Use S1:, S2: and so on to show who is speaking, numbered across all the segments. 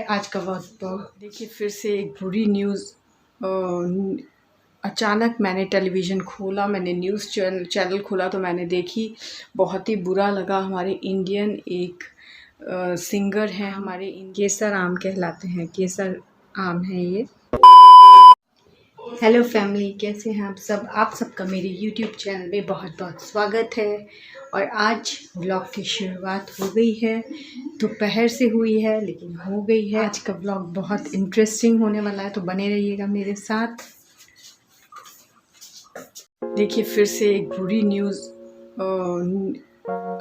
S1: है आज का ब्लॉग। देखिए फिर से एक बुरी न्यूज़। अचानक मैंने टेलीविज़न खोला, मैंने न्यूज़ चैनल खोला तो मैंने देखी, बहुत ही बुरा लगा। हमारे इंडियन एक सिंगर हैं, हमारे केसर आम कहलाते हैं, केसर आम है ये। हेलो फैमिली, कैसे हैं आप सब? आप सबका मेरे यूट्यूब चैनल में बहुत बहुत स्वागत है। और आज व्लॉग की शुरुआत हो गई है, दोपहर से हुई है लेकिन हो गई है। आज का व्लॉग बहुत इंटरेस्टिंग होने वाला है, तो बने रहिएगा मेरे साथ। देखिए फिर से एक बुरी न्यूज़।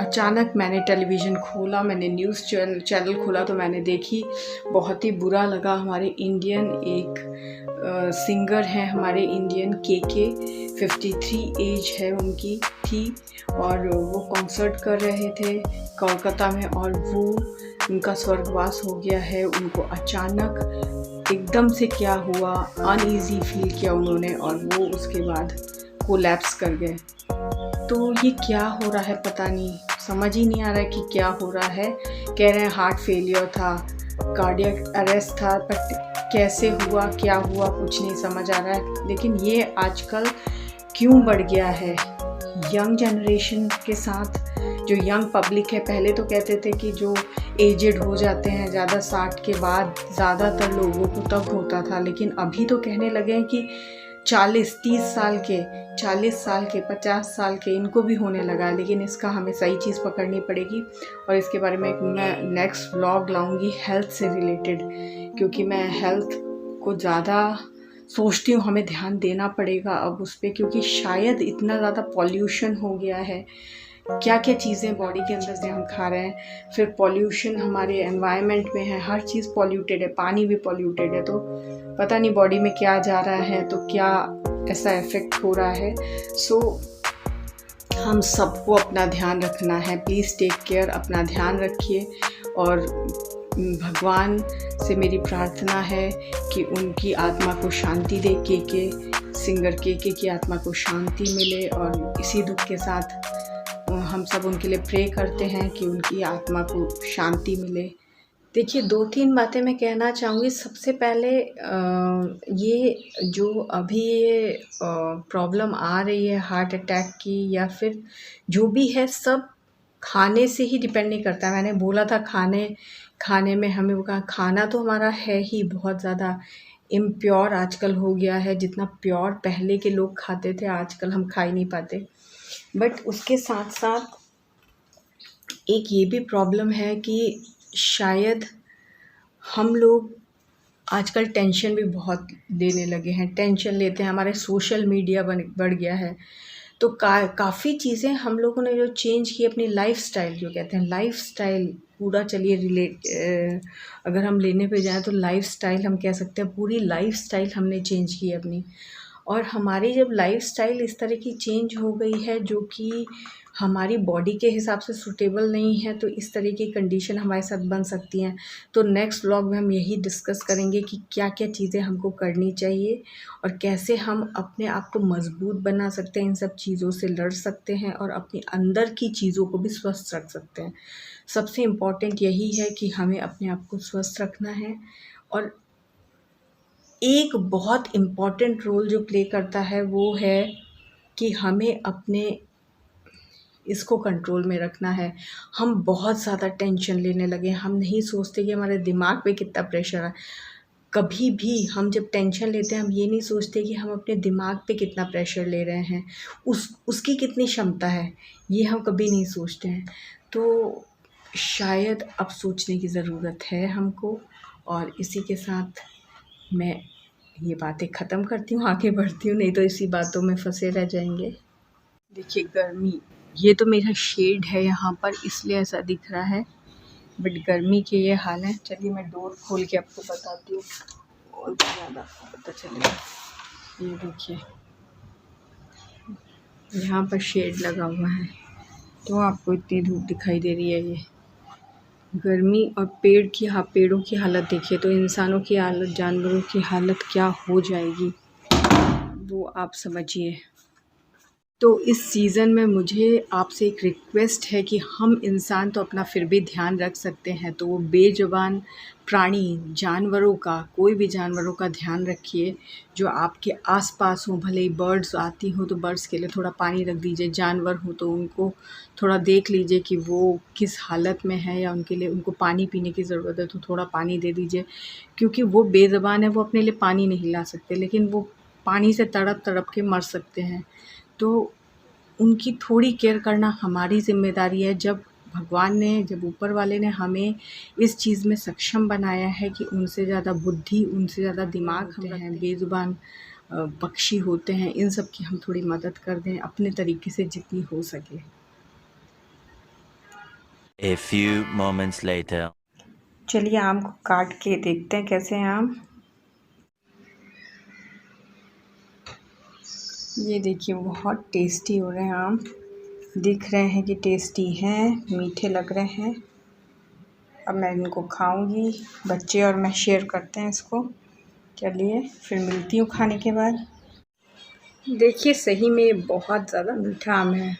S1: अचानक मैंने टेलीविज़न खोला, मैंने न्यूज़ चैनल खोला तो मैंने देखी, बहुत ही बुरा लगा। हमारे इंडियन एक सिंगर हैं, हमारे इंडियन के 53 एज है उनकी थी, और वो कॉन्सर्ट कर रहे थे कोलकाता में, और वो उनका स्वर्गवास हो गया है। उनको अचानक एकदम से क्या हुआ, अनईजी फील किया उन्होंने, और वो उसके बाद कोलैप्स कर गए। तो ये क्या हो रहा है पता नहीं, समझ ही नहीं आ रहा है कि क्या हो रहा है। कह रहे हैं हार्ट फेलियर था, कार्डियक अरेस्ट था, बट कैसे हुआ, क्या हुआ, कुछ नहीं समझ आ रहा है। लेकिन ये आजकल क्यों बढ़ गया है यंग जनरेशन के साथ, जो यंग पब्लिक है। पहले तो कहते थे कि जो एजेड हो जाते हैं ज़्यादा 60 के बाद ज़्यादातर लोगों को तब होता था, लेकिन अभी तो कहने लगे हैं कि 40-30 साल के, 40 साल के, 50 साल के इनको भी होने लगा है। लेकिन इसका हमें सही चीज़ पकड़नी पड़ेगी, और इसके बारे में मैं नेक्स्ट व्लॉग लाऊंगी हेल्थ से रिलेटेड, क्योंकि मैं हेल्थ को ज़्यादा सोचती हूँ, हमें ध्यान देना पड़ेगा अब उस पर, क्योंकि शायद इतना ज़्यादा पॉल्यूशन हो गया है। क्या क्या चीज़ें बॉडी के अंदर से हम खा रहे हैं, फिर पॉल्यूशन हमारे एनवायरनमेंट में है, हर चीज़ पॉल्यूटेड है, पानी भी पॉल्यूटेड है, तो पता नहीं बॉडी में क्या जा रहा है, तो क्या ऐसा इफ़ेक्ट हो रहा है। सो हम सबको अपना ध्यान रखना है, प्लीज़ टेक केयर, अपना ध्यान रखिए। और भगवान से मेरी प्रार्थना है कि उनकी आत्मा को शांति दे, सिंगर के की आत्मा को शांति मिले, और इसी दुख के साथ हम सब उनके लिए प्रे करते हैं कि उनकी आत्मा को शांति मिले। देखिए 2-3 बातें मैं कहना चाहूँगी। सबसे पहले ये जो अभी ये प्रॉब्लम आ रही है हार्ट अटैक की, या फिर जो भी है, सब खाने से ही डिपेंड नहीं करता है। मैंने बोला था खाने में हमें वो कहा, खाना तो हमारा है ही बहुत ज़्यादा इम्प्योर आजकल हो गया है। जितना प्योर पहले के लोग खाते थे आजकल हम खा ही नहीं पाते। बट उसके साथ साथ एक ये भी प्रॉब्लम है कि शायद हम लोग आजकल टेंशन भी बहुत लेने लगे हैं, टेंशन लेते हैं, हमारे सोशल मीडिया बढ़ गया है, तो काफ़ी चीज़ें हम लोगों ने जो चेंज की अपनी लाइफस्टाइल, जो कहते हैं लाइफस्टाइल पूरा, चलिए अगर हम लेने पे जाएं तो लाइफस्टाइल हम कह सकते हैं, पूरी लाइफस्टाइल हमने चेंज की अपनी। और हमारी जब लाइफस्टाइल इस तरह की चेंज हो गई है जो कि हमारी बॉडी के हिसाब से सूटेबल नहीं है, तो इस तरह की कंडीशन हमारे साथ बन सकती हैं। तो नेक्स्ट व्लॉग में हम यही डिस्कस करेंगे कि क्या क्या चीज़ें हमको करनी चाहिए, और कैसे हम अपने आप को मजबूत बना सकते हैं, इन सब चीज़ों से लड़ सकते हैं, और अपने अंदर की चीज़ों को भी स्वस्थ रख सकते हैं। सबसे इम्पॉर्टेंट यही है कि हमें अपने आप को स्वस्थ रखना है। और एक बहुत इम्पॉर्टेंट रोल जो प्ले करता है वो है कि हमें अपने इसको कंट्रोल में रखना है। हम बहुत ज़्यादा टेंशन लेने लगे, हम नहीं सोचते कि हमारे दिमाग पे कितना प्रेशर है। कभी भी हम जब टेंशन लेते हैं, हम ये नहीं सोचते कि हम अपने दिमाग पे कितना प्रेशर ले रहे हैं, उसकी कितनी क्षमता है, ये हम कभी नहीं सोचते हैं। तो शायद अब सोचने की ज़रूरत है हमको। और इसी के साथ मैं ये बातें ख़त्म करती हूँ, आगे बढ़ती हूँ, नहीं तो इसी बातों में फंसे रह जाएंगे। देखिए गर्मी, ये तो मेरा शेड है यहाँ पर इसलिए ऐसा दिख रहा है, बट गर्मी के ये हाल है। चलिए मैं डोर खोल के आपको बताती हूँ और ज़्यादा पता चलेगा। ये देखिए यहाँ पर शेड लगा हुआ है, तो आपको इतनी धूप दिखाई दे रही है। ये गर्मी, और पेड़ों की हालत देखिए, तो इंसानों की हालत, जानवरों की हालत क्या हो जाएगी वो आप समझिए। तो इस सीज़न में मुझे आपसे एक रिक्वेस्ट है कि हम इंसान तो अपना फिर भी ध्यान रख सकते हैं, तो वो बेज़ुबान प्राणी जानवरों का, कोई भी जानवरों का ध्यान रखिए जो आपके आस-पास हों। भले ही बर्ड्स आती हों तो बर्ड्स के लिए थोड़ा पानी रख दीजिए, जानवर हो तो उनको थोड़ा देख लीजिए कि वो किस हालत में है, या उनके लिए उनको पानी पीने की ज़रूरत है तो थोड़ा पानी दे दीजिए। क्योंकि वो बेज़ुबान है, वो अपने लिए पानी नहीं ला सकते, लेकिन वो पानी से तड़प-तड़प के मर सकते हैं। तो उनकी थोड़ी केयर करना हमारी ज़िम्मेदारी है। जब ऊपर वाले ने हमें इस चीज़ में सक्षम बनाया है कि उनसे ज़्यादा बुद्धि, उनसे ज़्यादा दिमाग हम हैं, बेज़ुबान पक्षी होते हैं, इन सब की हम थोड़ी मदद कर दें अपने तरीके से जितनी हो सके।
S2: A few moments later.
S1: चलिए आम को काट के देखते हैं कैसे हैं आम। ये देखिए बहुत टेस्टी हो रहे हैं आम, दिख रहे हैं कि टेस्टी हैं, मीठे लग रहे हैं। अब मैं इनको खाऊंगी, बच्चे और मैं शेयर करते हैं इसको। चलिए फिर मिलती हूँ खाने के बाद। देखिए सही में बहुत ज़्यादा मीठा आम है,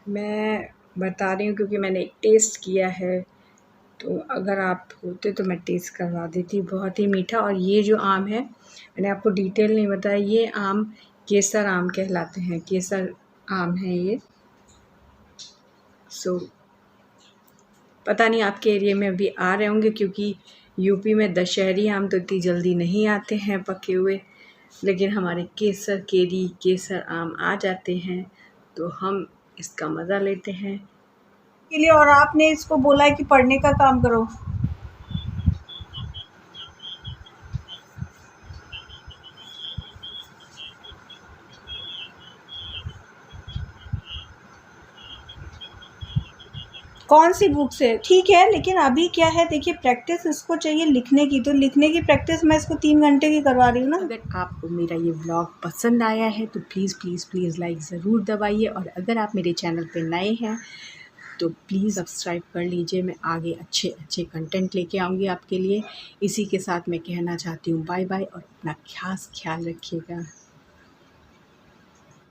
S1: मैं बता रही हूँ क्योंकि मैंने एक टेस्ट किया है। तो अगर आप होते तो मैं टेस्ट करवा देती, बहुत ही मीठा। और ये जो आम है, मैंने आपको डिटेल नहीं बताया, ये आम केसर आम कहलाते हैं, केसर आम है ये। सो पता नहीं आपके एरिया में अभी आ रहे होंगे, क्योंकि यूपी में दशहरी आम तो इतनी जल्दी नहीं आते हैं पके हुए, लेकिन हमारे केरी केसर आम आ जाते हैं, तो हम इसका मज़ा लेते हैं
S3: के लिए। और आपने इसको बोला है कि पढ़ने का काम करो। कौन सी बुक से? ठीक है, लेकिन अभी क्या है, देखिए प्रैक्टिस इसको चाहिए लिखने की, तो लिखने की प्रैक्टिस मैं इसको 3 घंटे की करवा रही हूँ ना।
S1: अगर आपको मेरा ये व्लॉग पसंद आया है तो प्लीज़ प्लीज़ प्लीज़ लाइक ज़रूर दबाइए, और अगर आप मेरे चैनल पे नए हैं तो प्लीज़ सब्सक्राइब कर लीजिए। मैं आगे अच्छे अच्छे कंटेंट लेके आऊँगी आपके लिए। इसी के साथ मैं कहना चाहती हूँ बाय बाय, और अपना ख़ास ख्याल रखिएगा।